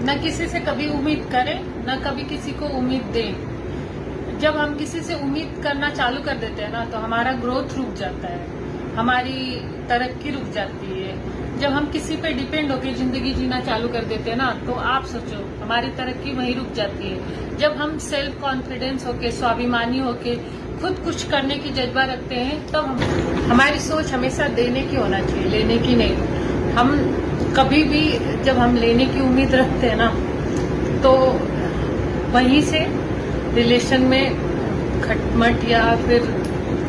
न किसी से कभी उम्मीद करें, न कभी किसी को उम्मीद दें। जब हम किसी से उम्मीद करना चालू कर देते हैं ना, तो हमारा ग्रोथ रुक जाता है, हमारी तरक्की रुक जाती है। जब हम किसी पे डिपेंड होकर जिंदगी जीना चालू कर देते हैं ना, तो आप सोचो हमारी तरक्की वहीं रुक जाती है। जब हम सेल्फ कॉन्फिडेंस होके, स्वाभिमानी होके खुद कुछ करने की जज्बा रखते हैं, तब हमारी सोच हमेशा देने की होना चाहिए, लेने की नहीं। हम कभी भी जब हम लेने की उम्मीद रखते हैं ना, तो वहीं से रिलेशन में खटमट या फिर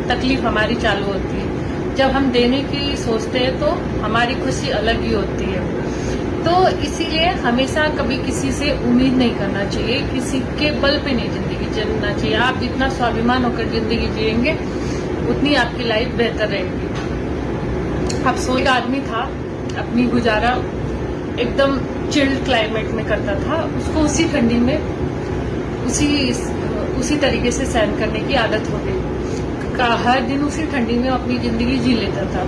तकलीफ हमारी चालू होती है। जब हम देने की सोचते हैं तो हमारी खुशी अलग ही होती है। तो इसीलिए हमेशा कभी किसी से उम्मीद नहीं करना चाहिए, किसी के बल पे नहीं जिंदगी जीना चाहिए। आप जितना स्वाभिमान होकर जिंदगी जिएंगे, उतनी आपकी लाइफ बेहतर रहेगी। अब सोई आदमी था, अपनी गुजारा एकदम चिल्ड क्लाइमेट में करता था। उसको उसी ठंडी में उसी तरीके से सहन करने की आदत हो गई। हर दिन उसी ठंडी में अपनी जिंदगी जी लेता था,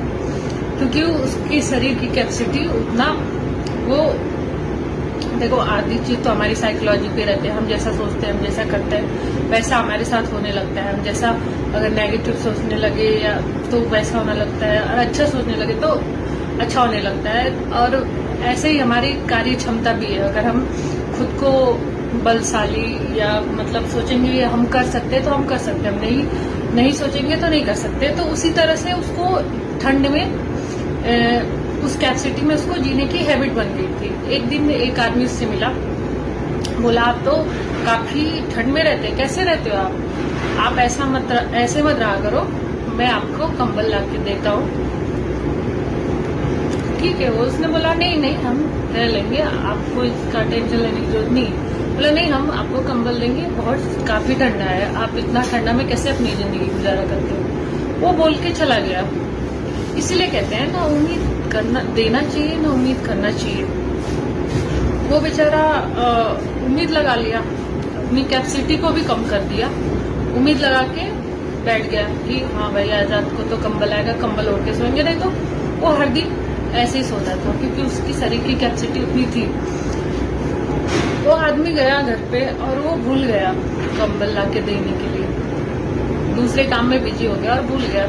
क्योंकि उसके शरीर की कैपेसिटी उतना, वो देखो आधी चीज तो हमारी साइकोलॉजी पे रहते हैं। हम जैसा सोचते हैं, हम जैसा करते हैं, वैसा हमारे साथ होने लगता है। हम जैसा अगर नेगेटिव सोचने लगे या तो वैसा होने लगता है, और अच्छा सोचने लगे तो अच्छा होने लगता है। और ऐसे ही हमारी कार्य क्षमता भी है। अगर हम खुद को बलशाली या मतलब सोचेंगे हम कर सकते हैं तो हम कर सकते हैं, हम नहीं सोचेंगे तो नहीं कर सकते। तो उसी तरह से उसको ठंड में उस कैपेसिटी में उसको जीने की हैबिट बन गई थी। एक दिन एक आदमी उससे मिला, बोला आप तो काफी ठंड में रहते हैं, कैसे रहते हो आप ऐसे मत रहा करो, मैं आपको कंबल ला के देता हूँ। ठीक है, वो उसने बोला नहीं हम रह लेंगे, आपको इसका टेंशन लेने की जरूरत नहीं। बोला नहीं, हम आपको कंबल देंगे, बहुत काफी ठंडा है, आप इतना ठंडा में कैसे अपनी जिंदगी गुजारा करते हो। वो बोल के चला गया। इसीलिए कहते हैं ना, उम्मीद देना चाहिए ना उम्मीद करना चाहिए। वो बेचारा उम्मीद लगा लिया, अपनी कैपेसिटी को भी कम कर दिया, उम्मीद लगा के बैठ गया कि हाँ भाई आजाद को तो कंबल आएगा, कंबल ओढ़ के सोएंगे। नहीं तो वो हर दिन ऐसे ही सोता था, क्योंकि उसकी शरीर की कैपेसिटी उतनी थी। वो आदमी गया घर पे और वो भूल गया कंबल ला के देने के लिए, दूसरे काम में बिजी हो गया और भूल गया।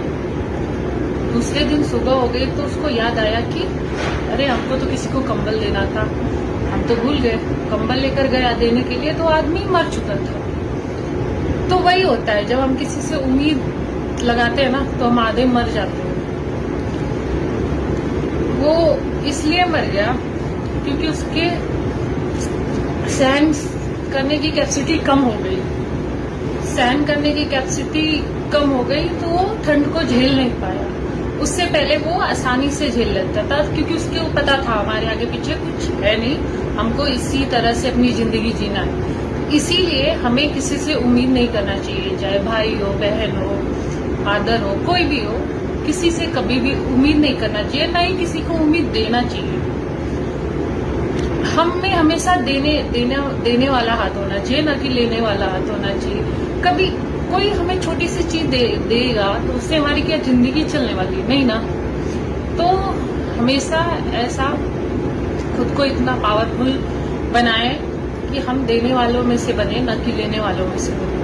दूसरे दिन सुबह हो गई तो उसको याद आया कि अरे हमको तो किसी को कंबल देना था, हम तो भूल गए। कंबल लेकर गया देने के लिए तो आदमी मर चुका था। तो वही होता है, जब हम किसी से उम्मीद लगाते हैं ना, तो हम आधे मर जाते हैं। वो इसलिए मर गया क्योंकि उसके सहन करने की कैपेसिटी कम हो गई। सहन करने की कैपेसिटी कम हो गई तो वो ठंड को झेल नहीं पाया। उससे पहले वो आसानी से झेल लेता था, क्योंकि उसको पता था हमारे आगे पीछे कुछ है नहीं, हमको इसी तरह से अपनी जिंदगी जीना है। इसीलिए हमें किसी से उम्मीद नहीं करना चाहिए, चाहे भाई हो, बहन हो, फादर हो, कोई भी हो। किसी से कभी भी उम्मीद नहीं करना चाहिए, ना ही किसी को उम्मीद देना चाहिए। हम में हमेशा देने वाला हाथ होना चाहिए, ना कि लेने वाला हाथ होना चाहिए। कभी कोई हमें छोटी सी चीज देगा तो उससे हमारी क्या जिंदगी चलने वाली है? नहीं ना। तो हमेशा ऐसा खुद को इतना पावरफुल बनाए कि हम देने वालों में से बने, ना कि लेने वालों में से बने।